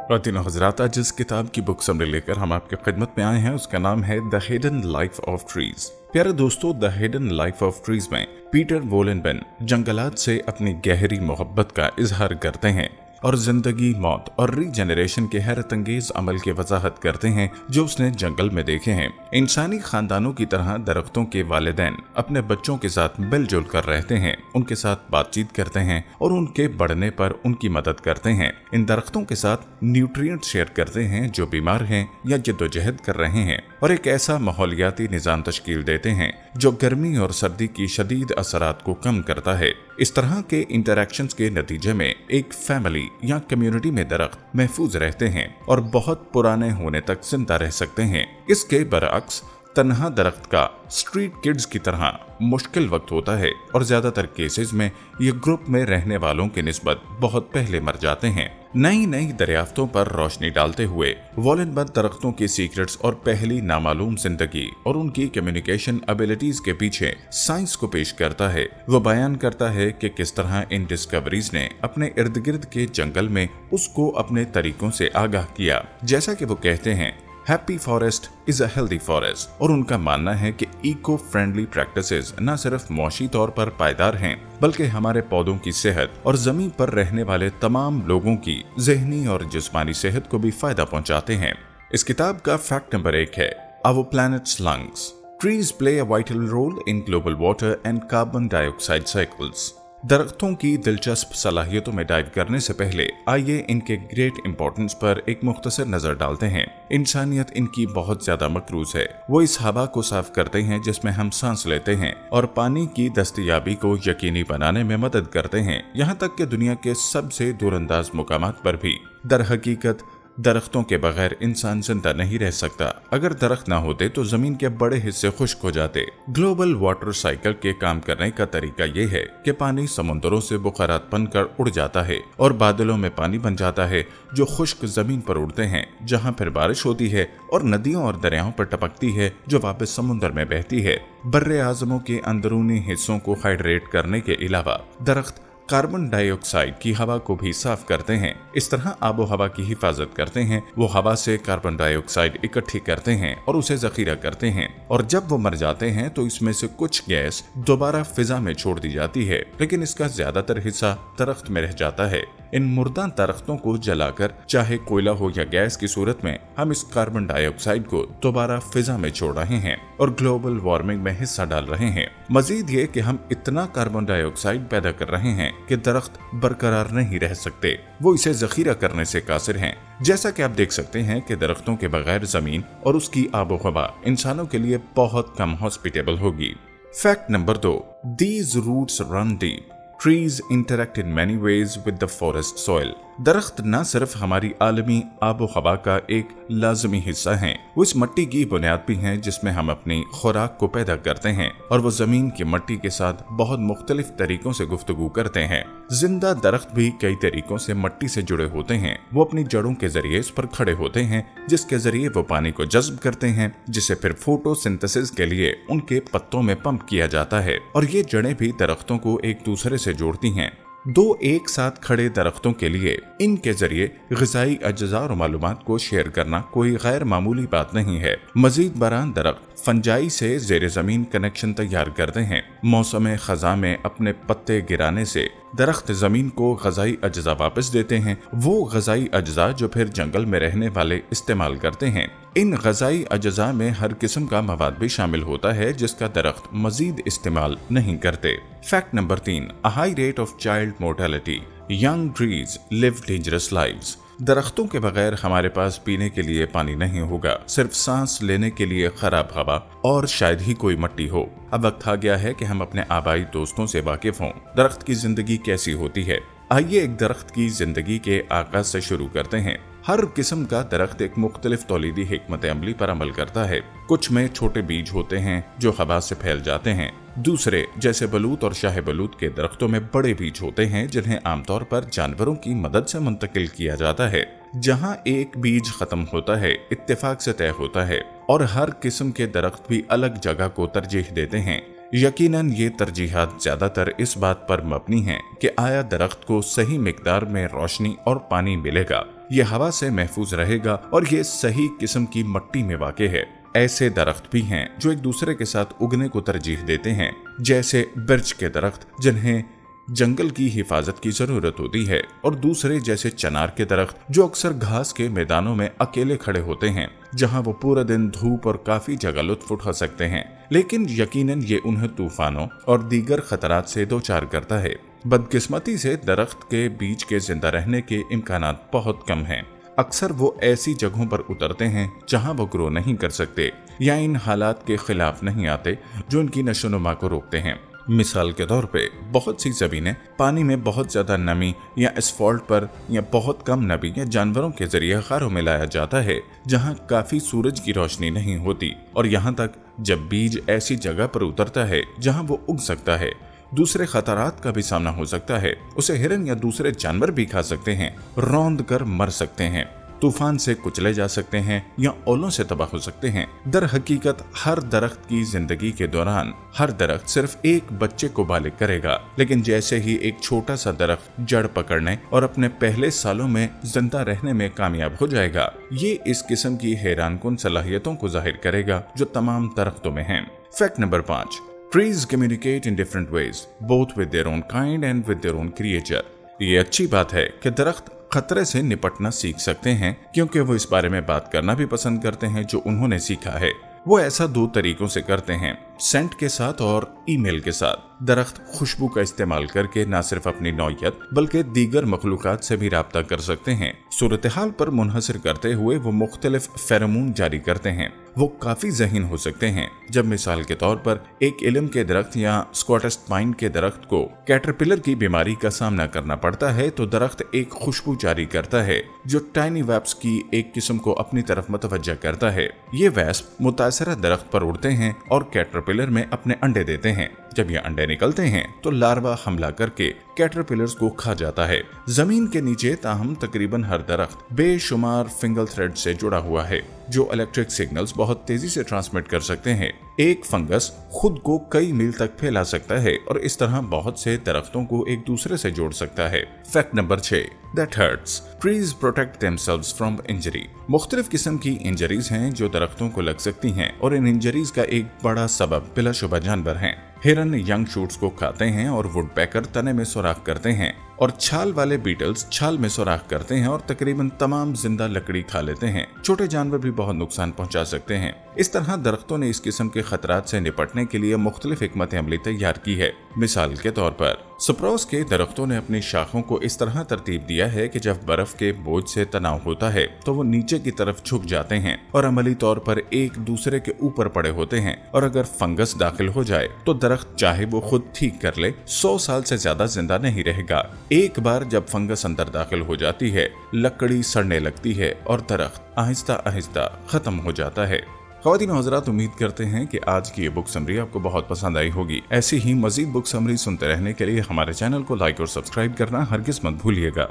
खातिन हज़रात, आज जिस किताब की बुक समरी लेकर हम आपकी खिदमत में आए हैं उसका नाम है the hidden life of trees. प्यारे दोस्तों, the hidden life of trees में पीटर वोलेनबेन जंगलात से अपनी गहरी मोहब्बत का इजहार करते हैं और जिंदगी, मौत और रीजेनरेशन के हैरत अंगेज अमल की वजाहत करते हैं जो उसने जंगल में देखे हैं। इंसानी खानदानों की तरह दरख्तों के वालिदैन अपने बच्चों के साथ मिलजुल कर रहते हैं, उनके साथ बातचीत करते हैं और उनके बढ़ने पर उनकी मदद करते हैं। इन दरख्तों के साथ न्यूट्रिएंट शेयर करते हैं जो बीमार हैं या जद्दोजहद कर रहे हैं, और एक ऐसा माहौलियाती निज़ाम तश्कील देते हैं जो गर्मी और सर्दी की शदीद असरात को कम करता है। इस तरह के इंटरैक्शंस के नतीजे में एक फैमिली या कम्युनिटी में दरख्त महफूज रहते हैं और बहुत पुराने होने तक जिंदा रह सकते हैं। इसके बरअक्स तन्हा दरख्त का स्ट्रीट किड्स की तरह मुश्किल वक्त होता है और ज्यादातर केसेस में ये ग्रुप में रहने वालों की निस्बत बहुत पहले मर जाते हैं। नई नई दरियाफ्तों पर रोशनी डालते हुए वोलेनबेन दरख्तों की सीक्रेट्स और पहली नामालूम जिंदगी और उनकी कम्युनिकेशन एबिलिटीज के पीछे साइंस को पेश करता है। वो बयान करता है कि किस तरह इन डिस्कवरीज ने अपने इर्द गिर्द के जंगल में उसको अपने तरीकों से आगाह किया। जैसा कि वो कहते हैं, happy forest is a healthy forest, और उनका मानना है कि इको फ्रेंडली प्रैक्टिसेस न सिर्फ मौशी तौर पर पायदार हैं बल्कि हमारे पौधों की सेहत और जमीन पर रहने वाले तमाम लोगों की ज़हनी और जिस्मानी सेहत को भी फायदा पहुंचाते हैं। इस किताब का फैक्ट नंबर 1 है our planet's lungs. Trees play a vital role in global water and carbon dioxide cycles. दरख्तों की दिलचस्प सलाहियतों में डाइव करने से पहले आइए इनके ग्रेट इंपॉर्टेंस पर एक मुख्तसर नजर डालते हैं। इंसानियत इनकी बहुत ज्यादा मकरूज है। वो इस हवा को साफ करते हैं जिसमें हम सांस लेते हैं और पानी की दस्तयाबी को यकीनी बनाने में मदद करते हैं, यहाँ तक कि दुनिया के सबसे दूरंदाज मुकामात पर भी। दर हकीकत दरख्तों के बगैर इंसान जिंदा नहीं रह सकता। अगर दरख्त ना होते तो जमीन के बड़े हिस्से खुश्क हो जाते। ग्लोबल वाटर साइकिल के काम करने का तरीका ये है कि पानी समुद्रों से बुखारात बनकर उड़ जाता है और बादलों में पानी बन जाता है जो खुश्क जमीन पर उड़ते हैं, जहाँ फिर बारिश होती है और नदियों और दरियाओं पर टपकती है जो वापस समुद्र में बहती है। बर्रे आज़मों के अंदरूनी हिस्सों को हाइड्रेट करने के अलावा दरख्त कार्बन डाइऑक्साइड की हवा को भी साफ करते हैं। इस तरह आबो हवा की हिफाजत करते हैं। वो हवा से कार्बन डाइऑक्साइड इकट्ठी करते हैं और उसे जखीरा करते हैं, और जब वो मर जाते हैं तो इसमें से कुछ गैस दोबारा फिजा में छोड़ दी जाती है, लेकिन इसका ज्यादातर हिस्सा दरख्त में रह जाता है। इन मुर्दा दरख्तों को जलाकर, चाहे कोयला हो या गैस की सूरत में, हम इस कार्बन डाइऑक्साइड को दोबारा फिजा में छोड़ रहे हैं और ग्लोबल वार्मिंग में हिस्सा डाल रहे हैं। मजीद ये कि हम इतना कार्बन डाइऑक्साइड पैदा कर रहे हैं कि दरख्त बरकरार नहीं रह सकते, वो इसे जखीरा करने से कासिर हैं। जैसा कि आप देख सकते हैं कि दरख्तों के बगैर जमीन और उसकी आबो हवा इंसानों के लिए बहुत कम हॉस्पिटेबल होगी। Fact number 2, these roots run deep. Trees interact in many ways with the forest soil. दरख्त न सिर्फ हमारी आलमी आबो हवा का एक लाजमी हिस्सा हैं, वो इस मिट्टी की बुनियाद भी हैं जिसमें हम अपनी खुराक को पैदा करते हैं, और वो जमीन की मिट्टी के साथ बहुत मुख्तलिफ तरीकों से गुफ्तगू करते हैं। जिंदा दरख्त भी कई तरीकों से मिट्टी से जुड़े होते हैं। वो अपनी जड़ों के जरिए इस पर खड़े होते हैं, जिसके जरिए वो पानी को जज्ब करते हैं, जिसे फिर फोटोसिंथेसिस के लिए उनके पत्तों में पंप किया जाता है, और ये जड़ें भी दरख्तों को एक दूसरे से जोड़ती हैं। दो एक साथ खड़े दरख्तों के लिए इनके जरिए ग़िज़ाई अज्जा और मालूमात को शेयर करना कोई गैर मामूली बात नहीं है। मजीद बरान दरख्त फंजाई से ज़ेरे ज़मीन कनेक्शन तैयार करते हैं। मौसम ख़ज़ा में अपने पत्ते गिराने से दरख्त ज़मीन को ग़िज़ाई अज्जा वापस देते हैं, वो ग़िज़ाई अज्जा जो फिर जंगल में रहने वाले इस्तेमाल करते हैं। इन ग़िज़ाई अज्जा में हर किस्म का मवाद भी शामिल होता है जिसका दरख्त मजीद इस्तेमाल नहीं करते। Fact number 3, a high rate of child mortality. Young trees live dangerous lives. दरख्तों के बगैर हमारे पास पीने के लिए पानी नहीं होगा, सिर्फ सांस लेने के लिए खराब हवा और शायद ही कोई मिट्टी हो। अब वक्त आ गया है कि हम अपने आबाई दोस्तों से वाकिफ हों। दरख्त की जिंदगी कैसी होती है? आइए एक दरख्त की जिंदगी के आगाज से शुरू करते हैं। हर किस्म का दरख्त एक मुख्तलिफ तौलीदी हिकमत अमली पर अमल करता है। कुछ में छोटे बीज होते हैं जो हवा से फैल जाते हैं। दूसरे जैसे बलूत और शाह बलूत के दरख्तों में बड़े बीज होते हैं जिन्हें आमतौर पर जानवरों की मदद से मुंतकिल किया जाता है। जहां एक बीज खत्म होता है, इत्तेफाक से तय होता है, और हर किस्म के दरख्त भी अलग जगह को तरजीह देते हैं। यकीनन ये तरजीहात ज्यादातर इस बात पर मबनी हैं कि आया दरख्त को सही मिकदार में रोशनी और पानी मिलेगा, ये हवा से महफूज रहेगा और ये सही किस्म की मिट्टी में वाक़े है। ऐसे दरख्त भी हैं जो एक दूसरे के साथ उगने को तरजीह देते हैं, जैसे बिर्च के दरख्त जिन्हें जंगल की हिफाजत की जरूरत होती है, और दूसरे जैसे चनार के दरख्त जो अक्सर घास के मैदानों में अकेले खड़े होते हैं, जहां वो पूरा दिन धूप और काफी जगह लुत्फ उठा सकते हैं, लेकिन यकीनन ये उन्हें तूफानों और दीगर खतरात से दो चार करता है। बदकिस्मती से दरख्त के बीज के जिंदा रहने के इम्कानात बहुत कम हैं। अक्सर वो ऐसी जगहों पर उतरते हैं जहां वो ग्रो नहीं कर सकते या इन हालात के खिलाफ नहीं आते जो इनकी नशोनुमा को रोकते हैं। मिसाल के तौर पे बहुत सी ज़मीनें पानी में बहुत ज़्यादा नमी या एस्फॉल्ट पर या बहुत कम नमी या जानवरों के जरिए गारों में लाया जाता है जहां काफ़ी सूरज की रोशनी नहीं होती, और यहाँ तक जब बीज ऐसी जगह पर उतरता है जहां वो उग सकता है, दूसरे खतरात का भी सामना हो सकता है। उसे हिरन या दूसरे जानवर भी खा सकते हैं, रौंद कर मर सकते हैं, तूफान से कुचले जा सकते हैं या ओलों से तबाह हो सकते हैं। दर हकीकत हर दरख्त की जिंदगी के दौरान हर दरख्त सिर्फ एक बच्चे को बालिग करेगा, लेकिन जैसे ही एक छोटा सा दरख्त जड़ पकड़ने और अपने पहले सालों में जिंदा रहने में कामयाब हो जाएगा, ये इस किस्म की हैरानकुन सलाहियतों को जाहिर करेगा जो तमाम दरख्तों में हैं। Fact number 5, Trees communicate in different ways, both with their own kind and with their own creature. ये अच्छी बात है कि दरख्त खतरे से निपटना सीख सकते हैं, क्योंकि वो इस बारे में बात करना भी पसंद करते हैं जो उन्होंने सीखा है। वो ऐसा दो तरीकों से करते हैं, सेंट के साथ और ईमेल के साथ। दरख्त खुशबू का इस्तेमाल करके न सिर्फ अपनी नौयत बल्कि दीगर मखलूकात से भी राब्ता कर सकते हैं। सूरत हाल पर मुनहसर करते हुए वो मुख्तलिफ फेरोमोन जारी करते हैं। वो काफी ज़हीन हो सकते हैं। जब मिसाल के तौर पर एक इल्म के दरख्त या स्कॉटिश पाइन के दरख्त को कैटरपिलर की बीमारी का सामना करना पड़ता है, तो दरख्त एक खुशबू जारी करता है जो टाइनी वैप्स की एक किस्म को अपनी तरफ मुतवज्जा करता है। ये वैस्प मुतासरा दरख्त पर उड़ते हैं और कैटरपिलर में अपने अंडे देते हैं। जब ये अंडे निकलते हैं तो लार्वा हमला करके कैटरपिलर्स को खा जाता है। जमीन के नीचे ताहम तकरीबन हर दरख्त बेशुमार फिंगल थ्रेड से जुड़ा हुआ है जो इलेक्ट्रिक सिग्नल्स बहुत तेजी से ट्रांसमिट कर सकते हैं। एक फंगस खुद को कई मील तक फैला सकता है और इस तरह बहुत से दरख्तों को एक दूसरे से जोड़ सकता है। Fact number 6, That hurts. Trees protect themselves from injury. मुख्तलिफ किस्म की इंजरीज हैं जो दरख्तों को लग सकती हैं, और इन इंजरीज का एक बड़ा सबब बिलाशुबा जानवर हैं। हिरन यंग शूट्स को खाते हैं और वुडपेकर तने में सुराख करते हैं, और छाल वाले बीटल्स छाल में सुराख करते हैं और तकरीबन तमाम जिंदा लकड़ी खा लेते हैं। छोटे जानवर भी बहुत नुकसान पहुंचा सकते हैं। इस तरह दरख्तों ने इस किस्म के खतरात से निपटने के लिए मुख्तलिफ हिकमत अमली तैयार की है। मिसाल के तौर पर सप्रोस के दरख्तों ने अपनी शाखों को इस तरह तरतीब दिया है कि जब बर्फ के बोझ से तनाव होता है तो वो नीचे की तरफ झुक जाते हैं और अमली तौर पर एक दूसरे के ऊपर पड़े होते हैं, और अगर फंगस दाखिल हो जाए तो दरख्त चाहे वो खुद ठीक कर ले 100 साल से ज्यादा जिंदा नहीं रहेगा। एक बार जब फंगस अंदर दाखिल हो जाती है, लकड़ी सड़ने लगती है और दरख्त आहिस्ता आहिस्ता खत्म हो जाता है। ख़वातीन और हज़रात, उम्मीद करते हैं कि आज की ये बुक समरी आपको बहुत पसंद आई होगी। ऐसी ही मजीद बुक समरी सुनते रहने के लिए हमारे चैनल को लाइक और सब्सक्राइब करना हरगिज़ मत भूलिएगा।